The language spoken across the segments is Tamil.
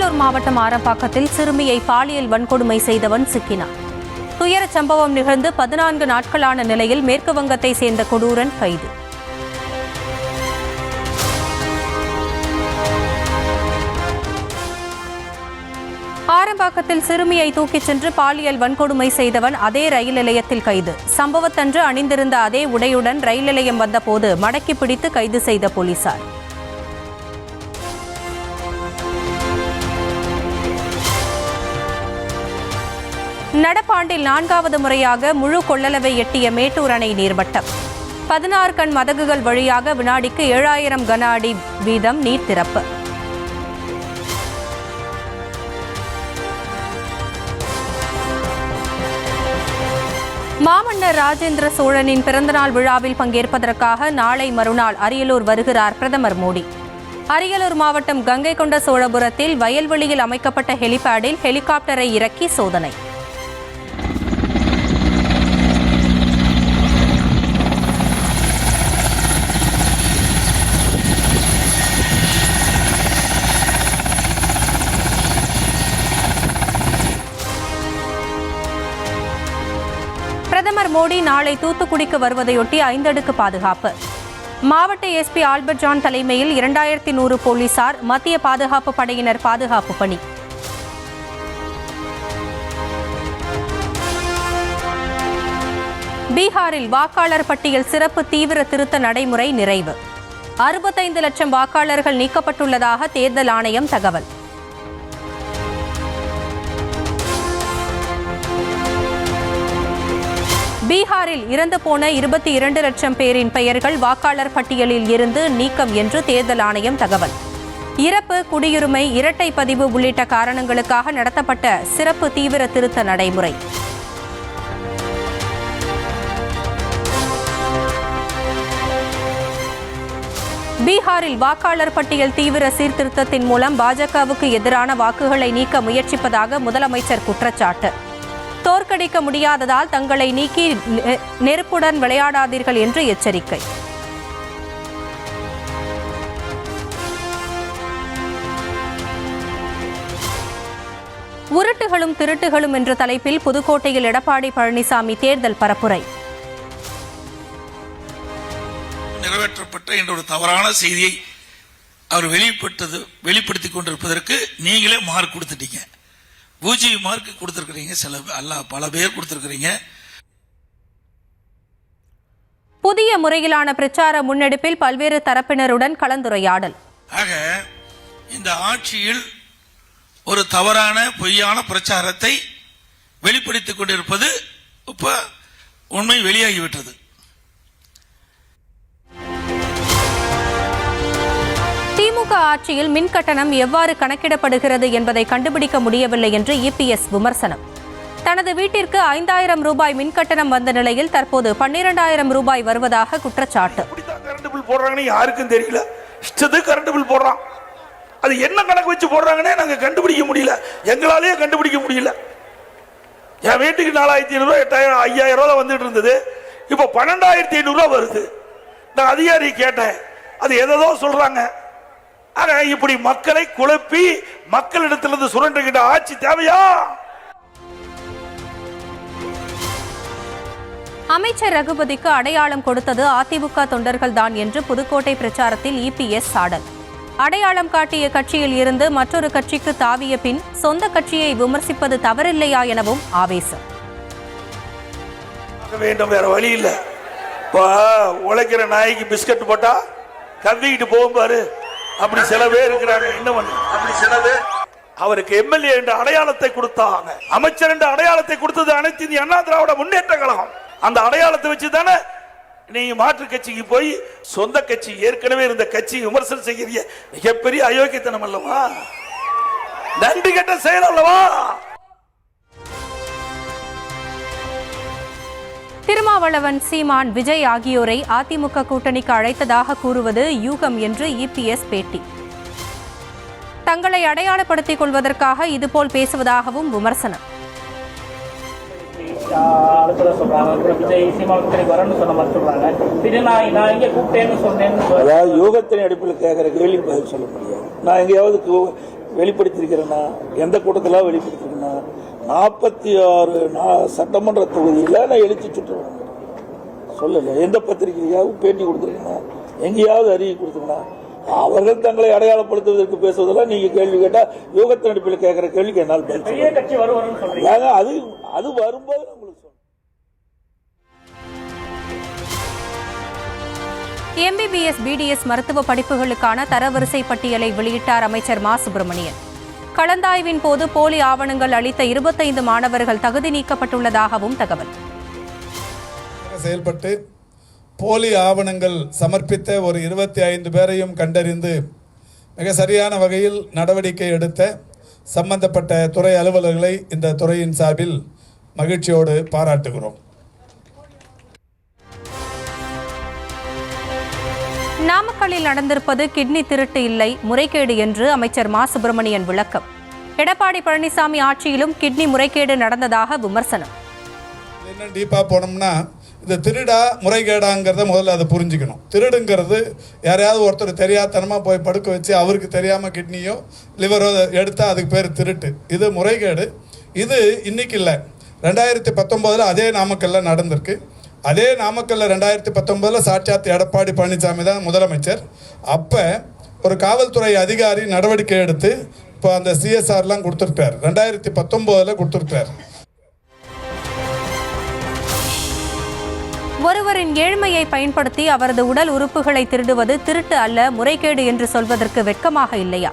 அரியலூர் மாவட்டம் ஆரப்பாக்கத்தில் சிறுமியை பாலியல் வன்கொடுமை செய்தவன் சிக்கினான். துயர சம்பவம் நிகழ்ந்து 14 நாட்களான நிலையில் மேற்கு வங்கத்தை சேர்ந்த கொடூரன் கைது. ஆரம்பாக்கத்தில் சிறுமியை தூக்கிச் சென்று பாலியல் வன்கொடுமை செய்தவன் அதே ரயில் நிலையத்தில் கைது. சம்பவத்தன்று அணிந்திருந்த அதே உடையுடன் ரயில் நிலையம் வந்தபோது மடக்கி பிடித்து கைது செய்த போலீசார். நடப்பாண்டில் 4வது முறையாக முழு கொள்ளளவை எட்டிய மேட்டூர் அணை நீர்மட்டம். 16 கண் மதகுகள் வழியாக வினாடிக்கு 7000 கன அடி வீதம் நீர் திறப்பு. மாமன்னர் ராஜேந்திர சோழனின் பிறந்தநாள் விழாவில் பங்கேற்பதற்காக நாளை மறுநாள் அரியலூர் வருகிறார் பிரதமர் மோடி. அரியலூர் மாவட்டம் கங்கை கொண்ட சோழபுரத்தில் வயல்வெளியில் அமைக்கப்பட்ட ஹெலிபேடில் ஹெலிகாப்டரை இறக்கி சோதனை. பிரதமர் மோடி நாளை தூத்துக்குடிக்கு வருவதையொட்டி 5 அடுக்கு பாதுகாப்பு. மாவட்ட எஸ்பி ஆல்பர்ட் ஜான் தலைமையில் 2100 போலீசார், மத்திய பாதுகாப்பு படையினர் பாதுகாப்பு பணி. பீகாரில் வாக்காளர் பட்டியல் சிறப்பு தீவிர திருத்த நடைமுறை நிறைவு. 65 லட்சம் வாக்காளர்கள் நீக்கப்பட்டுள்ளதாக தேர்தல் ஆணையம் தகவல். பீகாரில் இறந்து போன 22 லட்சம் பேரின் பெயர்கள் வாக்காளர் பட்டியலில் இருந்து நீக்கம் என்று தேர்தல் ஆணையம் தகவல். இறப்பு, குடியுரிமை, இரட்டை பதிவு உள்ளிட்ட காரணங்களுக்காக நடத்தப்பட்ட சிறப்பு தீவிர திருத்த நடைமுறை. பீகாரில் வாக்காளர் பட்டியல் தீவிர சீர்திருத்தத்தின் மூலம் பாஜகவுக்கு எதிரான வாக்குகளை நீக்க முயற்சிப்பதாக முதலமைச்சர் குற்றச்சாட்டு. தோற்கடிக்க முடியாததால் தங்களை நீக்கி நெருப்புடன் விளையாடாதீர்கள் என்று எச்சரிக்கை. உருட்டுகளும் திருட்டுகளும் என்ற தலைப்பில் புதுக்கோட்டையில் எடப்பாடி பழனிசாமி தேர்தல் பரப்புரை. நிறைவேற்றப்பட்ட என்ற ஒரு தவறான செய்தியை அவர் வெளிப்படுத்திக் கொண்டிருப்பதற்கு நீங்களே மார்க் கொடுத்துட்டீங்க. 0 மார்க் கொடுத்திருக்கிறீங்க, பல பேர் கொடுத்திருக்கிறீங்க. புதிய முறையிலான பிரச்சார முன்னெடுப்பில் பல்வேறு தரப்பினருடன் கலந்துரையாடல். ஆக இந்த ஆட்சியில் ஒரு தவறான பொய்யான பிரச்சாரத்தை வெளிப்படுத்திக் கொண்டிருப்பது இப்ப உண்மை வெளியாகிவிட்டது. திமுக ஆட்சியில் மின் கட்டணம் எவ்வாறு கணக்கிடப்படுகிறது என்பதை கண்டுபிடிக்க முடியவில்லை என்று இபிஎஸ் விமர்சனம். தனது வீட்டிற்கு 5000 ரூபாய் மின் கட்டணம் வந்த நிலையில் தற்போது 12000 ரூபாய் வருவதாக குற்றச்சாட்டு. கரண்ட் பில் போடுறாங்கன்னு யாருக்கும் தெரியல. கரண்ட் பில் போடுறான், அது என்ன கணக்கு வச்சு போடுறாங்கன்னே நாங்க கண்டுபிடிக்க முடியல, எங்களாலேயே கண்டுபிடிக்க முடியல. என் வீட்டுக்கு 4500 8000 5000 வந்துட்டு இருந்தது, இப்போ 12500 வருது. நான் அதிகாரி கேட்டேன், அது எதோ சொல்றாங்க. இப்படி மக்களை குழப்பி மக்களிடத்திலிருந்து சுரண்டுகின்ற ஆட்சி தேவையா? அமைச்சர் ரகுபதிக்கு அடையாளம் கொடுத்தது அதிமுக தொண்டர்கள் தான் என்று புதுக்கோட்டை பிரச்சாரத்தில் இபிஎஸ் சாடல். அடையாளம் காட்டிய கட்சியில் இருந்து மற்றொரு கட்சிக்கு தாவிய பின் சொந்த கட்சியை விமர்சிப்பது தவறில்லையா எனவும் ஆவேசம். வேண்டும், வேற வழி இல்ல. உழைக்கிற நாய்க்கு பிஸ்கட் போட்டா கவ்விக்கிட்டு போகும் பாரு, அப்படி சில பேர் இருக்கிறாங்க. என்ன பண்ண அப்படி சில பேர் அவருக்கு எம்எல்ஏ என்ற அடையாளத்தை கொடுத்தாங்க, அமைச்சர் என்ற அடையாளத்தை கொடுத்தது அனைத்து இந்திய அண்ணா திராவிட முன்னேற்ற கழகம். அந்த அடையாளத்தை வச்சு தானே நீங்க மாற்று கட்சிக்கு போய் சொந்த கட்சி ஏற்கனவே இருந்த கட்சி விமர்சனம் செய்கிறீங்க. மிகப்பெரிய அயோக்கியத்தனம் அல்லவா, நன்றி கெட்ட செயல் அல்லவா? திருமாவளவன், சீமான், விஜய் ஆகியோரை அதிமுக கூட்டணிக்கு அழைத்ததாக கூறுவது யூகம் என்று இபிஎஸ் பேட்டி. தங்களை அடையாளப்படுத்திக் கொள்வதற்காக இதுபோல் பேசுவதாகவும் விமர்சனம். யூகத்தின் அடிப்பில் கேட்கிற கேள்வி பதில் சொல்ல முடியாது. நான் எங்கேயாவது வெளிப்படுத்தியிருக்கிறேன்னா எந்த கூட்டத்தில் வெளிப்படுத்திருக்கேன்னா 46 சட்டமன்ற தொகுதியில் நான் எழுச்சி சுற்று சொல்லலை. எந்த பத்திரிகையாவது பேட்டி கொடுத்துருக்கேன்னா எங்கேயாவது அறிக்கை கொடுத்துருக்கேன்னா அவர்கள் தங்களை அடையாளப்படுத்துவதற்கு பேசுவதெல்லாம் நீங்க கேள்வி கேட்டா யோகத்தின் அடிப்பில் கேட்கிற கேள்விக்கு என்னால் அது வரும்போது உங்களுக்கு MBBS BDS மருத்துவ படிப்புகளுக்கான தரவரிசை பட்டியலை வெளியிட்டார் அமைச்சர் மா சுப்பிரமணியன். கலந்தாய்வின் போது போலி ஆவணங்கள் அளித்த 25 மாணவர்கள் தகுதி நீக்கப்பட்டுள்ளதாகவும் தகவல். செயல்பட்டு போலி ஆவணங்கள் சமர்ப்பித்த ஒரு 25 பேரையும் கண்டறிந்து மிக சரியான வகையில் நடவடிக்கை எடுத்த சம்பந்தப்பட்ட துறை அலுவலர்களை இந்த துறையின் சார்பில் மகிழ்ச்சியோடு பாராட்டுகிறோம். நாமக்கல்லில் நடந்திருப்பது கிட்னி திருட்டு இல்லை, முறைகேடு என்று அமைச்சர் மா சுப்பிரமணியன் விளக்கம். எடப்பாடி பழனிசாமி ஆட்சியிலும் கிட்னி முறைகேடு நடந்ததாக விமர்சனம். என்ன டீப்பா போனோம்னா இந்த திருடா முறைகேடாங்கிறத முதல்ல அதை புரிஞ்சுக்கணும். திருடுங்கிறது யாரையாவது ஒருத்தர் தெரியாதனமாக போய் படுக்க வச்சு அவருக்கு தெரியாமல் கிட்னியோ லிவரோ எடுத்தால் அதுக்கு பேர் திருட்டு. இது முறைகேடு. இது இன்னைக்கு இல்லை, 2019 அதே நாமக்கல்ல நடந்திருக்கு. அதே நாமக்கல்ல 2019 சாட்சாத் எடப்பாடி பழனிசாமி தான் முதலமைச்சர். அப்போ ஒரு காவல்துறை அதிகாரி நடவடிக்கை எடுத்து இப்போ அந்த CSRலாம் கொடுத்துருக்கார். 2019 கொடுத்துருக்கார். ஒருவரின் ஏழ்மையை பயன்படுத்தி அவரது உடல் உறுப்புகளை திருடுவது திருட்டு அல்ல, முறைகேடு என்று சொல்வதற்கு வெட்கமாக இல்லையா?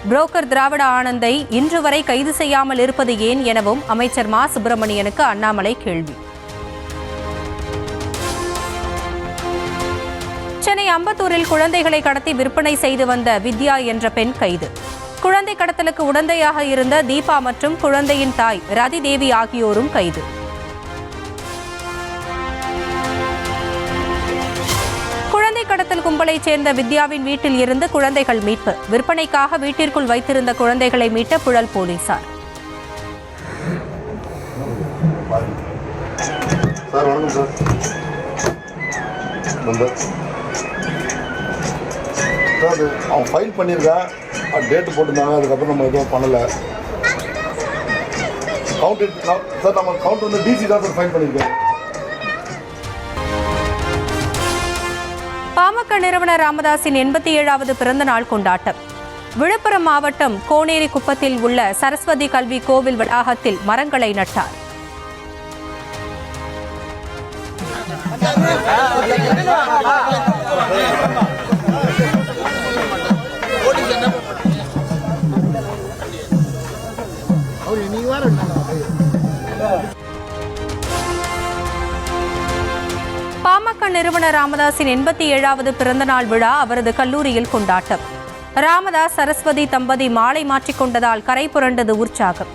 புரோக்கர் திராவிட ஆனந்தை இன்று வரை கைது செய்யாமல் இருப்பது ஏன் எனவும் அமைச்சர் மா சுப்பிரமணியனுக்கு அண்ணாமலை கேள்வி. சென்னை அம்பத்தூரில் குழந்தைகளை கடத்தி விற்பனை செய்து வந்த வித்யா என்ற பெண் கைது. குழந்தை கடத்தலுக்கு உடந்தையாக இருந்த தீபா மற்றும் குழந்தையின் தாய் ரதி தேவி ஆகியோரும் கைது. குழந்தை கடத்தல் கும்பலைச் சேர்ந்த வித்யாவின் வீட்டில் இருந்து குழந்தைகள் மீட்பு. விற்பனைக்காக வீட்டிற்குள் வைத்திருந்த குழந்தைகளை மீட்ட புழல் போலீசார். அவன் ஃபைல் பண்ணியிருக்கா, டேட்டு போட்டிருந்தாங்க, அதுக்கப்புறம் நம்ம எதுவும் பண்ணலை. கவுண்ட் சார், நம்ம கவுண்ட் வந்து DC தான் சார் ஃபைல் பண்ணியிருக்கேன். பாமக நிறுவனர் ராமதாஸின் 87வது பிறந்த நாள் கொண்டாட்டம். விழுப்புரம் மாவட்டம் கோனேரி குப்பத்தில் உள்ள சரஸ்வதி கல்வி கோவில் வளாகத்தில் மரங்களை நட்டார். பாமக நிறுவனர் ராமதாஸின் 87வது பிறந்தநாள் விழா அவரது கல்லூரியில் கொண்டாட்டம். ராமதாஸ் சரஸ்வதி தம்பதி மாலை மாற்றிக்கொண்டதால் கரை புரண்டது உற்சாகம்.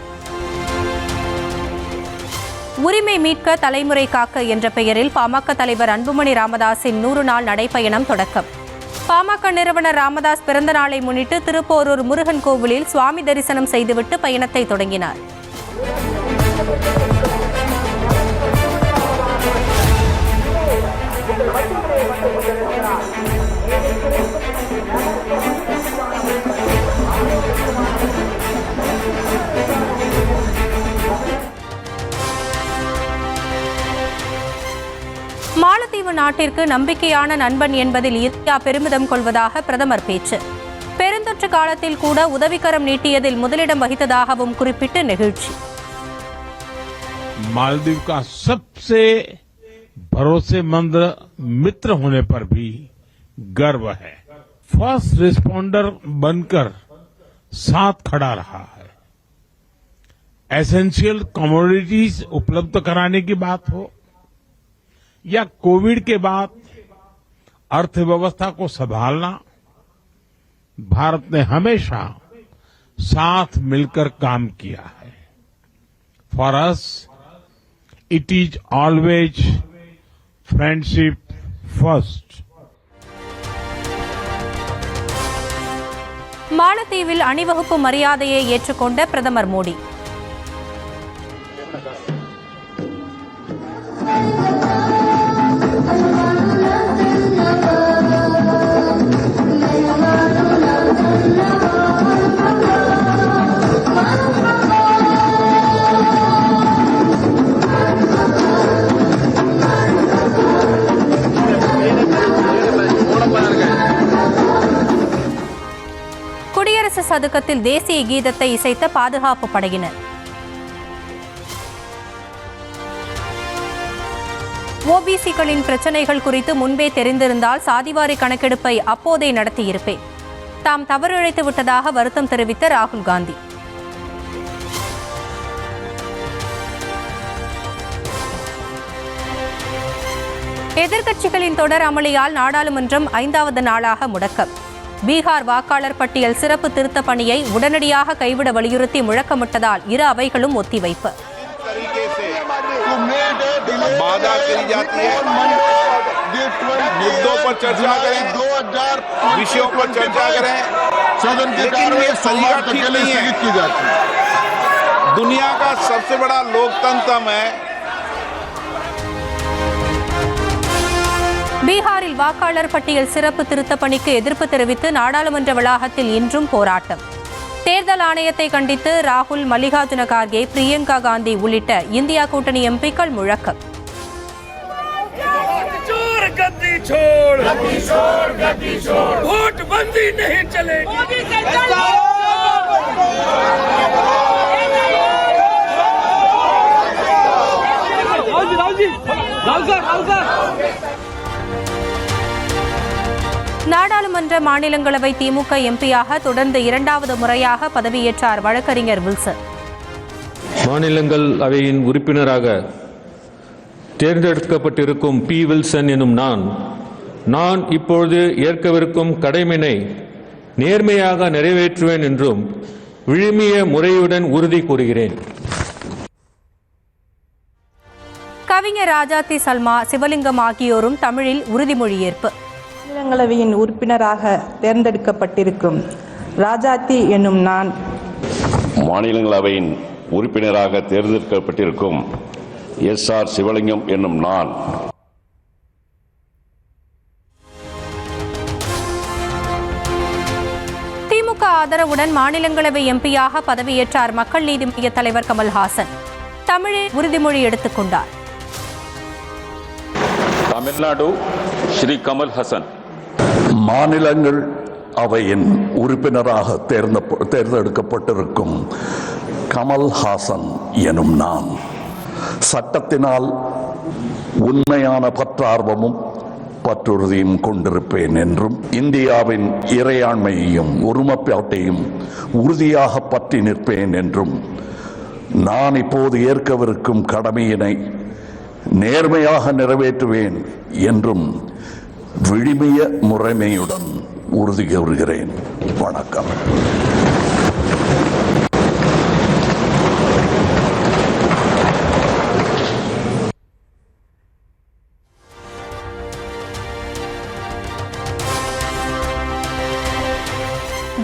உரிமை மீட்க தலைமுறை காக்க என்ற பெயரில் பாமக தலைவர் அன்புமணி ராமதாஸின் 100 நாள் நடைப்பயணம் தொடக்கம். பாமக நிறுவனர் ராமதாஸ் பிறந்த நாளை முன்னிட்டு திருப்போரூர் முருகன் கோவிலில் சுவாமி தரிசனம் செய்துவிட்டு பயணத்தை தொடங்கினார். மாலத்தீவு நாட்டிற்கு நம்பிக்கையான நண்பன் என்பதில் இந்தியா பெருமிதம் கொள்வதாக பிரதமர் பேச்சு. பெருந்தொற்று காலத்தில் கூட உதவிக்கரம் நீட்டியதில் முதலிடம் வகித்ததாகவும் குறிப்பிட்டு நெகிழ்ச்சி. मालदीव का सबसे भरोसेमंद मित्र होने पर भी गर्व है. फर्स्ट रिस्पॉन्डर बनकर साथ खड़ा रहा है. एसेंशियल कमोडिटीज उपलब्ध कराने की बात हो या कोविड के बाद अर्थव्यवस्था को संभालना, भारत ने हमेशा साथ मिलकर काम किया है. For us it is always friendship first. மாலத்தீவில் அணிவகுப்பு மரியாதையை ஏற்றுக்கொண்ட பிரதமர் மோடி. RSS சதுக்கத்தில் தேசிய கீதத்தை இசைத்த பாதுகாப்பு படையினர். OBC-களின் பிரச்சனைகள் குறித்து முன்பே தெரிந்திருந்தால் சாதிவாரி கணக்கெடுப்பை அப்போதே நடத்தியிருப்பேன். தாம் தவறிழைத்து விட்டதாக வருத்தம் தெரிவித்த ராகுல் காந்தி. எதிர்க்கட்சிகளின் தொடர் அமளியால் நாடாளுமன்றம் 5வது நாளாக முடக்கம். பீகார் வாக்காளர் பட்டியல் சிறப்பு திருத்த பணியை உடனடியாக கைவிட வலியுறுத்தி முழக்கமிட்டதால் இரு அவைகளும் ஒத்திவைப்பு. मुद्दों पर चर्चा करें, विषयों पर चर्चा करें, सदन की कार्रवाई सोमवार तक के लिए स्थगित की जाती है। दुनिया का सबसे बड़ा लोकतंत्र है। பீகாரில் வாக்காளர் பட்டியல் சிறப்பு திருத்த பணிக்கு எதிர்ப்பு தெரிவித்து நாடாளுமன்ற வளாகத்தில் இன்றும் போராட்டம். தேர்தல் ஆணையத்தை கண்டித்து ராகுல், மல்லிகார்ஜுன கார்கே, பிரியங்கா காந்தி உள்ளிட்ட இந்தியா கூட்டணி எம்பிக்கள் முழக்கம். नोटबंदी नहीं चलेगी। நாடாளுமன்ற மாநிலங்களவை திமுக எம்பியாக தொடர்ந்து 2வது முறையாக பதவியேற்றார் வழக்கறிஞர் வில்சன். மாநிலங்களவையின் உறுப்பினராக தேர்ந்தெடுக்கப்பட்டிருக்கும் பி. வில்சன் எனும் நான் இப்பொழுது ஏற்கவிருக்கும் கடமையினை நேர்மையாக நிறைவேற்றுவேன் என்றும் விழுமிய முறையுடன் உறுதி கூறுகிறேன். கவிஞர் ராஜாத்தி சல்மா, சிவலிங்கம் ஆகியோரும் தமிழில் உறுதிமொழி ஏற்பு. மாநிலங்களவையின் உறுப்பினராக தேர்ந்தெடுக்கப்பட்டிருக்கும் ராஜாத்தி என்னும் நான் மாநிலங்களவையின் உறுப்பினராக தேர்ந்தெடுக்கப்பட்டிருக்கும் SR சிவலிங்கம் என்னும் நான் திமுக ஆதரவுடன் மாநிலங்களவை எம்பியாக பதவியேற்றார் மக்கள் நீதி மய்ய தலைவர் கமல்ஹாசன். தமிழில் உறுதிமொழி எடுத்துக் கொண்டார். தமிழ்நாடு ஸ்ரீ கமல்ஹாசன். மாநிலங்கள் அவையின் உறுப்பினராக தேர்ந்தெடுக்கப்பட்டிருக்கும் கமல்ஹாசன் எனும் நான் சட்டத்தினால் உண்மையான பற்றார்வமும் பற்றுறுதியும் கொண்டிருப்பேன் என்றும் இந்தியாவின் இறையாண்மையையும் ஒருமைப்பாட்டையும் உறுதியாக பற்றி நிற்பேன் என்றும் நான் இப்போது ஏற்கவிருக்கும் கடமையினை நேர்மையாக நிறைவேற்றுவேன் என்றும் விழுமிய முறைமையுடன் உறுதி கூறுகிறேன். வணக்கம்.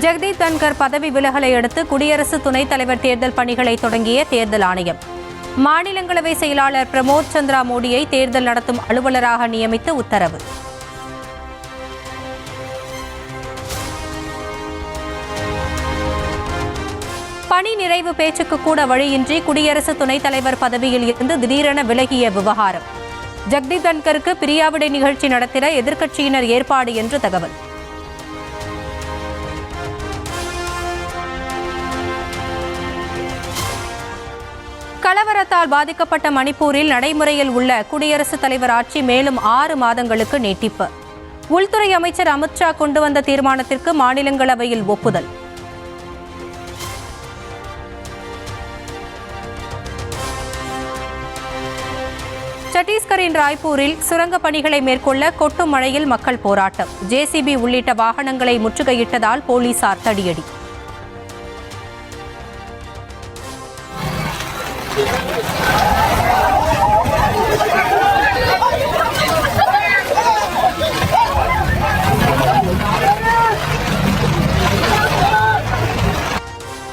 ஜெகதீப் தன்கர் பதவி விலகலை அடுத்து குடியரசு துணைத் தலைவர் தேர்தல் பணிகளை தொடங்கிய தேர்தல் ஆணையம். மாநிலங்களவை செயலாளர் பிரமோத் சந்திரா மோடியை தேர்தல் நடத்தும் அலுவலராக நியமித்து உத்தரவு. பணி நிறைவு பேச்சுக்கு கூட வழியின்றி குடியரசு துணைத் தலைவர் பதவியில் இருந்து திடீரென விலகிய விவகாரம். ஜெகதீப் தன்கருக்கு பிரியாவிடை நிகழ்ச்சி நடத்திட எதிர்க்கட்சியினர் ஏற்பாடு என்று தகவல். கலவரத்தால் பாதிக்கப்பட்ட மணிப்பூரில் நடைமுறையில் உள்ள குடியரசுத் தலைவர் ஆட்சி மேலும் 6 மாதங்களுக்கு நீட்டிப்பு. உள்துறை அமைச்சர் அமித்ஷா கொண்டு வந்த தீர்மானத்திற்கு மாநிலங்களவையில் ஒப்புதல். சத்தீஸ்கரின் ராய்ப்பூரில் சுரங்கப் பணிகளை மேற்கொள்ள கொட்டும் மழையில் மக்கள் போராட்டம். JCB உள்ளிட்ட வாகனங்களை முற்றுகையிட்டதால் போலீசார் தடியடி.